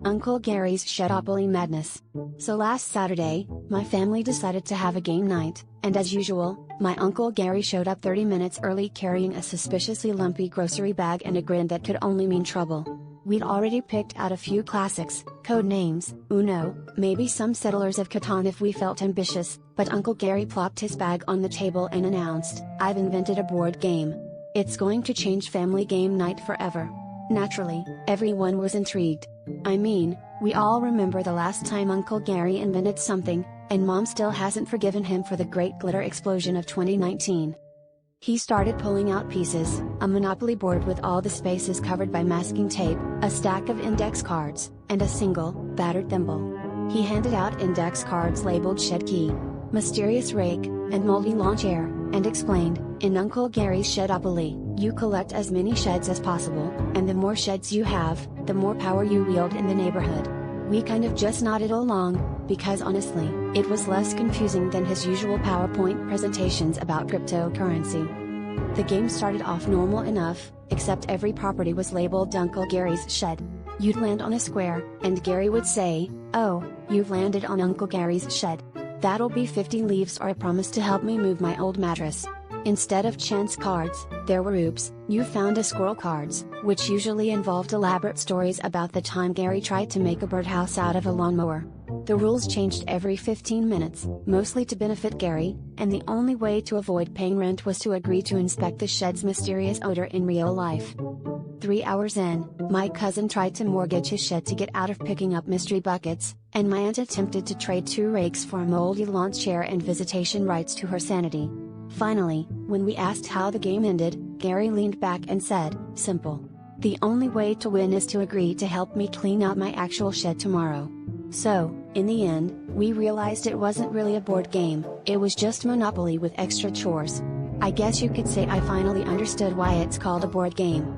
Uncle Gary's Shed-opoly madness. So last Saturday, my family decided to have a game night, and as usual, my Uncle Gary showed up 30 minutes early carrying a suspiciously lumpy grocery bag and a grin that could only mean trouble. We'd already picked out a few classics, code names, Uno, maybe some Settlers of Catan if we felt ambitious, but Uncle Gary plopped his bag on the table and announced, "I've invented a board game. It's going to change family game night forever." Naturally, everyone was intrigued. I mean, we all remember the last time Uncle Gary invented something, and Mom still hasn't forgiven him for the great glitter explosion of 2019. He started pulling out pieces, a Monopoly board with all the spaces covered by masking tape, a stack of index cards, and a single, battered thimble. He handed out index cards labeled Shed Key, Mysterious Rake, and Moldy Lawn Chair, and explained, "In Uncle Gary's Shed-opoly, you collect as many sheds as possible, and the more sheds you have, the more power you wield in the neighborhood." We kind of just nodded along, because honestly, it was less confusing than his usual PowerPoint presentations about cryptocurrency. The game started off normal enough, except every property was labeled Uncle Gary's Shed. You'd land on a square, and Gary would say, "Oh, you've landed on Uncle Gary's Shed. That'll be 50 leaves or a promise to help me move my old mattress." Instead of chance cards, there were "Oops, you found a squirrel" cards, which usually involved elaborate stories about the time Gary tried to make a birdhouse out of a lawnmower. The rules changed every 15 minutes, mostly to benefit Gary, and the only way to avoid paying rent was to agree to inspect the shed's mysterious odor in real life. 3 hours in, my cousin tried to mortgage his shed to get out of picking up mystery buckets, and my aunt attempted to trade 2 rakes for a moldy lawn chair and visitation rights to her sanity. Finally, when we asked how the game ended, Gary leaned back and said, "Simple. The only way to win is to agree to help me clean out my actual shed tomorrow." So, in the end, we realized it wasn't really a board game, it was just Monopoly with extra chores. I guess you could say I finally understood why it's called a board game.